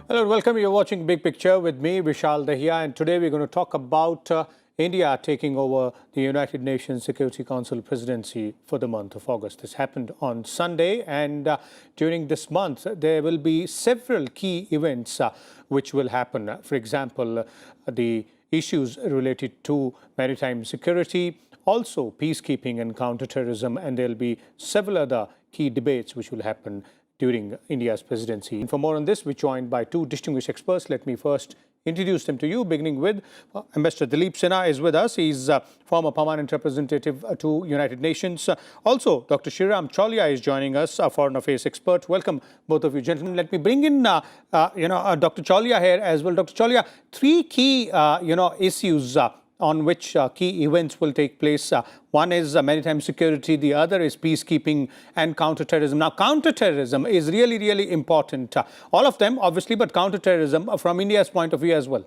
Hello and welcome. You're watching Big Picture with me, Vishal Dahiya, and today we're going to talk about India taking over the United Nations Security Council presidency for the month of August. This happened on Sunday, and during this month, there will be several key events which will happen. For example, the issues related to maritime security, also peacekeeping and counter-terrorism, and there'll be several other key debates which will happen during India's presidency. And for more on this, we're joined by two distinguished experts. Let me first introduce them to you, beginning with Ambassador Dilip Sinha is with us. He's former permanent representative to United Nations. Also, Dr.Sreeram Chaulia is joining us, a foreign affairs expert. Welcome, both of you gentlemen. Let me bring in, Dr. Chaulia here as well. Dr. Chaulia, three key, issues on which key events will take place. One is maritime security, the other is peacekeeping and counter-terrorism. Now, counter-terrorism is really, really important. All of them, obviously, but counter-terrorism from India's point of view as well.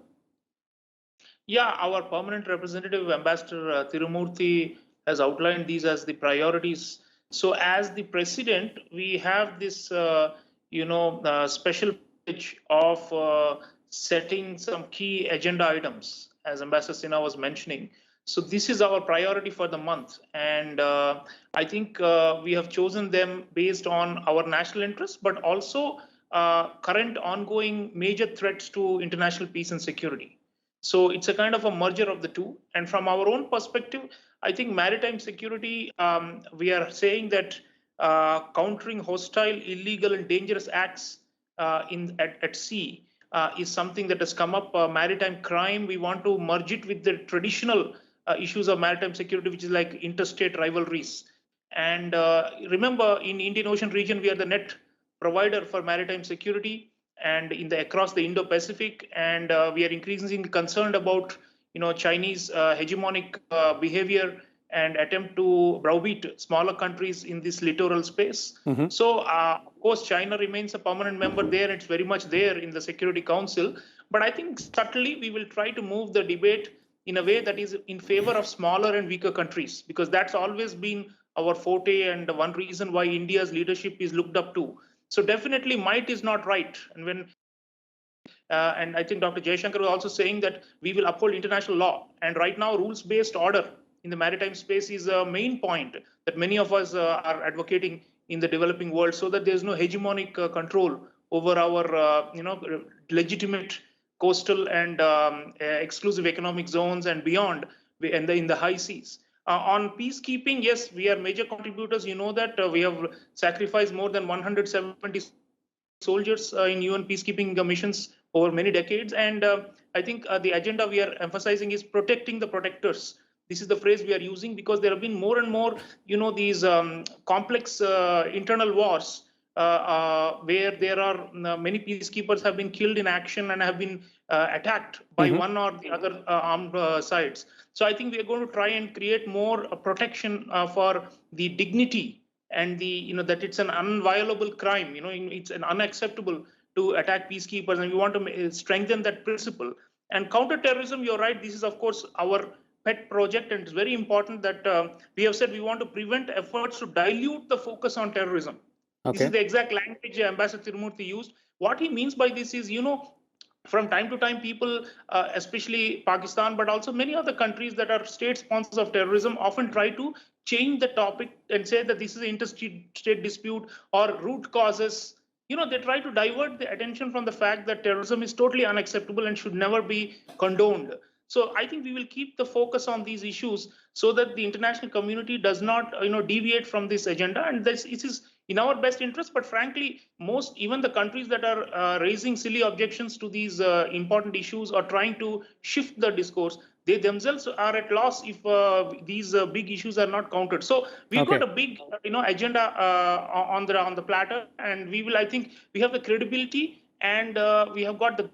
Yeah, our permanent representative, Ambassador Tirumurthy, has outlined these as the priorities. So as the president, we have this, special privilege of setting some key agenda items, as Ambassador Sinha was mentioning. So this is our priority for the month. And I think we have chosen them based on our national interests, but also current ongoing major threats to international peace and security. So it's a kind of a merger of the two. And from our own perspective, I think maritime security, we are saying that countering hostile, illegal, and dangerous acts at sea is something that has come up. Maritime crime, we want to merge it with the traditional issues of maritime security, which is like interstate rivalries. And remember, in Indian Ocean region, we are the net provider for maritime security and across the Indo-Pacific. And we are increasingly concerned about Chinese hegemonic behavior and attempt to browbeat smaller countries in this littoral space. So, of course, China remains a permanent member there. It's very much there in the Security Council. But I think subtly we will try to move the debate in a way that is in favor of smaller and weaker countries, because that's always been our forte and one reason why India's leadership is looked up to. So definitely might is not right. And I think Dr. Jaishankar was also saying that we will uphold international law. And right now, rules-based order in the maritime space is a main point that many of us are advocating in the developing world, so that there's no hegemonic control over our legitimate coastal and exclusive economic zones and beyond in the high seas. On peacekeeping, yes, we are major contributors. You know that we have sacrificed more than 170 soldiers in UN peacekeeping missions over many decades. And I think the agenda we are emphasizing is protecting the protectors. This is the phrase we are using because there have been more and more, these complex internal wars where there are many peacekeepers have been killed in action and have been attacked by one or the other armed sides. So I think we are going to try and create more protection for the dignity and the, that it's an unviolable crime. It's an unacceptable to attack peacekeepers, and we want to strengthen that principle. And counter-terrorism, you're right, this is, of course, our pet project, and it's very important that we have said we want to prevent efforts to dilute the focus on terrorism. Okay. This is the exact language Ambassador Tirumurthy used. What he means by this is, from time to time, people, especially Pakistan, but also many other countries that are state sponsors of terrorism, often try to change the topic and say that this is an interstate dispute or root causes. They try to divert the attention from the fact that terrorism is totally unacceptable and should never be condoned. So I think we will keep the focus on these issues so that the international community does not, deviate from this agenda. And this is in our best interest. But frankly, even the countries that are raising silly objections to these important issues or trying to shift the discourse, they themselves are at loss if these big issues are not countered. So we've got a big, agenda on the platter, and I think we have the credibility, and we have got the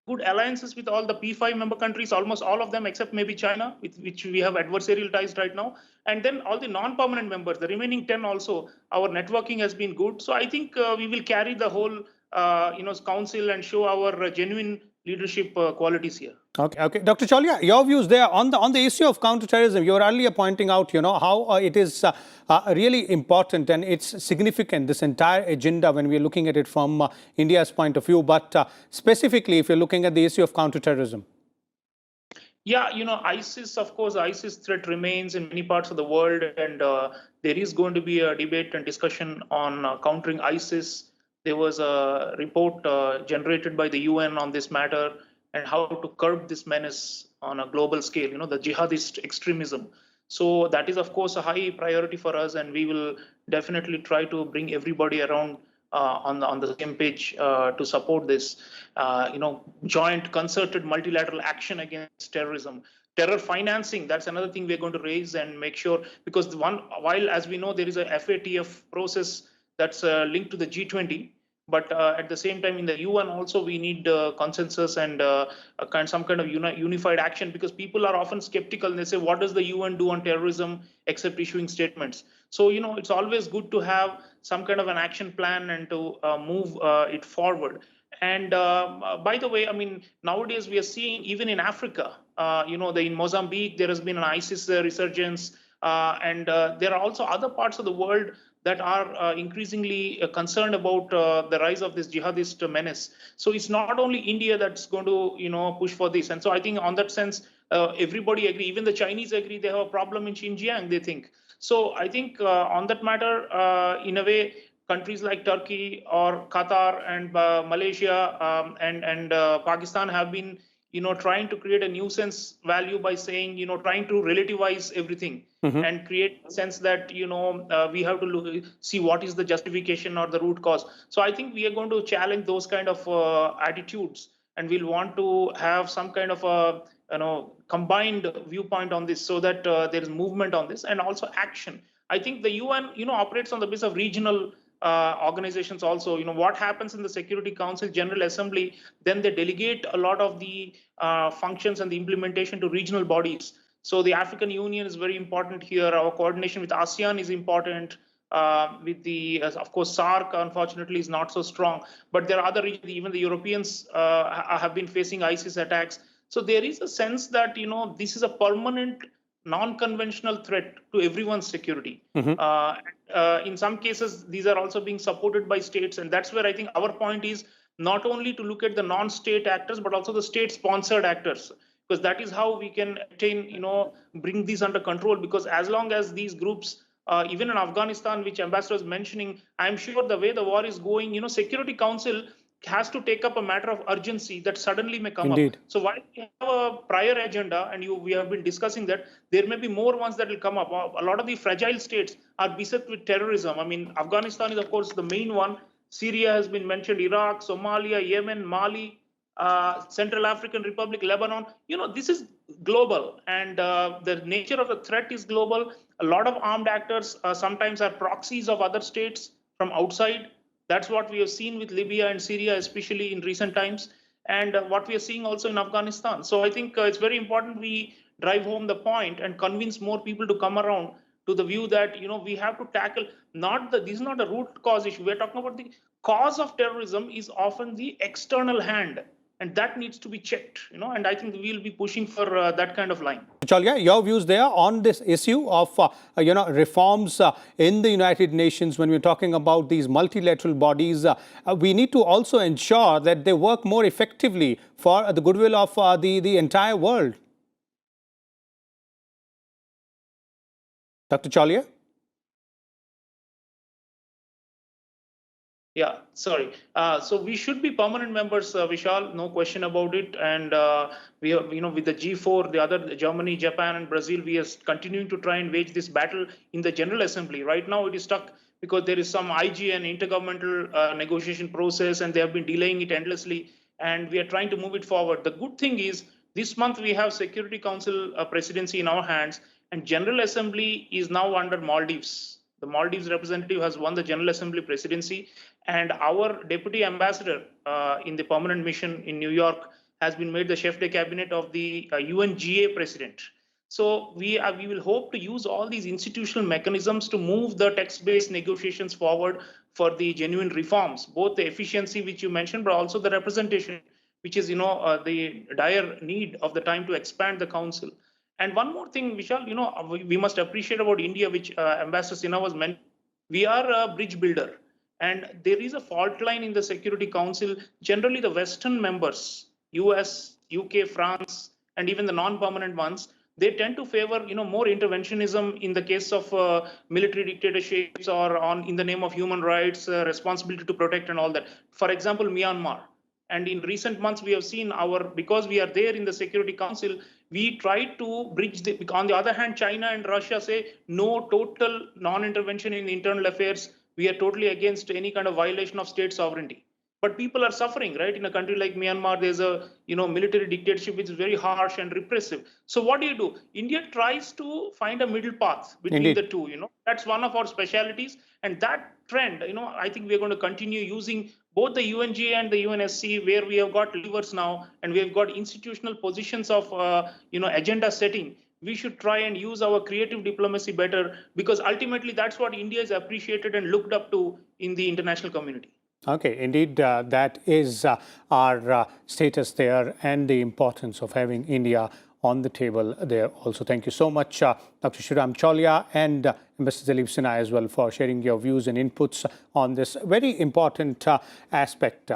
good alliances with all the P5 member countries, almost all of them except maybe China, with which we have adversarial ties right now. And then all the non-permanent members, the remaining 10 also, our networking has been good. So I think we will carry the whole council and show our genuine leadership qualities here. Okay. Dr. Chaulia, your views there on the issue of counterterrorism. You were earlier pointing out, how it is really important and it's significant, this entire agenda, when we're looking at it from India's point of view. But specifically, if you're looking at the issue of counterterrorism. Yeah, ISIS, of course, ISIS threat remains in many parts of the world, and there is going to be a debate and discussion on countering ISIS. There was a report generated by the UN on this matter and how to curb this menace on a global scale, the jihadist extremism. So that is, of course, a high priority for us, and we will definitely try to bring everybody around on the same page to support this, joint concerted multilateral action against terrorism. Terror financing, that's another thing we're going to raise and make sure, because while as we know there is a FATF process that's linked to the G20, but at the same time in the UN also we need consensus and some kind of unified action, because people are often skeptical and they say, what does the UN do on terrorism except issuing statements? So, it's always good to have some kind of an action plan and to move it forward. And by the way, nowadays we are seeing even in Africa, in Mozambique, there has been an ISIS resurgence. And there are also other parts of the world that are increasingly concerned about the rise of this jihadist menace. So it's not only India that's going to, push for this. And so I think on that sense, everybody agree. Even the Chinese agree they have a problem in Xinjiang, they think. So I think on that matter, in a way, countries like Turkey or Qatar and Malaysia and Pakistan have been, trying to create a nuisance value by saying, trying to relativize everything and create a sense that, we have to see what is the justification or the root cause. So I think we are going to challenge those kind of attitudes, and we'll want to have some kind of a, combined viewpoint on this, so that there is movement on this and also action. I think the UN, operates on the basis of regional organizations also. What happens in the Security Council General Assembly, then they delegate a lot of the functions and the implementation to regional bodies. So the African Union is very important here. Our coordination with ASEAN is important. With the, of course, SARC, unfortunately, is not so strong. But there are other regions, even the Europeans have been facing ISIS attacks. So there is a sense that, this is a permanent non-conventional threat to everyone's security. In some cases, these are also being supported by states. And that's where I think our point is not only to look at the non-state actors, but also the state-sponsored actors, because that is how we can attain, bring these under control. Because as long as these groups, even in Afghanistan, which Ambassador was mentioning, I'm sure the way the war is going, Security Council has to take up a matter of urgency that suddenly may come Indeed. up. So while we have a prior agenda, and we have been discussing that, there may be more ones that will come up. A lot of the fragile states are beset with terrorism. Afghanistan is, of course, the main one. Syria has been mentioned, Iraq, Somalia, Yemen, Mali, Central African Republic, Lebanon. This is global, and the nature of the threat is global. A lot of armed actors sometimes are proxies of other states from outside. That's what we have seen with Libya and Syria, especially in recent times, and what we are seeing also in Afghanistan. So I think it's very important we drive home the point and convince more people to come around to the view that, we have to tackle this is not a root cause issue. We're talking about the cause of terrorism is often the external hand, and that needs to be checked, and I think we'll be pushing for that kind of line. Chaulia, your views there on this issue of, reforms in the United Nations. When we're talking about these multilateral bodies, we need to also ensure that they work more effectively for the goodwill of the entire world. Dr. Chaulia? Yeah, sorry. So we should be permanent members, Vishal, no question about it. And we have, with the G4, the other Germany, Japan, and Brazil, we are continuing to try and wage this battle in the General Assembly. Right now, it is stuck because there is some IGN intergovernmental negotiation process, and they have been delaying it endlessly. And we are trying to move it forward. The good thing is, this month we have Security Council presidency in our hands, and General Assembly is now under Maldives. The Maldives representative has won the General Assembly presidency, and our deputy ambassador in the permanent mission in New York has been made the chef de cabinet of the UNGA president. So we will hope to use all these institutional mechanisms to move the text-based negotiations forward for the genuine reforms, both the efficiency, which you mentioned, but also the representation. which is, the dire need of the time to expand the council. And one more thing, Vishal, we must appreciate about India, which Ambassador Sinha was mentioning. We are a bridge builder, and there is a fault line in the Security Council. Generally, the Western members, US, UK, France, and even the non-permanent ones, they tend to favor, more interventionism in the case of military dictatorships or in the name of human rights, responsibility to protect and all that. For example, Myanmar. And in recent months, we have seen because we are there in the Security Council, we try to bridge on the other hand, China and Russia say no total non-intervention in internal affairs. We are totally against any kind of violation of state sovereignty. But people are suffering, right? In a country like Myanmar, there's a military dictatorship which is very harsh and repressive. So what do? India tries to find a middle path between Indeed. the two. That's one of our specialities, and that trend, I think we're going to continue using both the UNGA and the UNSC, where we have got levers now, and we have got institutional positions of agenda setting. We should try and use our creative diplomacy better, because ultimately that's what India is appreciated and looked up to in the international community. Okay, indeed, that is our status there and the importance of having India on the table there also. Thank you so much, Dr. Sreeram Chaulia and Ambassador Sinha as well, for sharing your views and inputs on this very important aspect.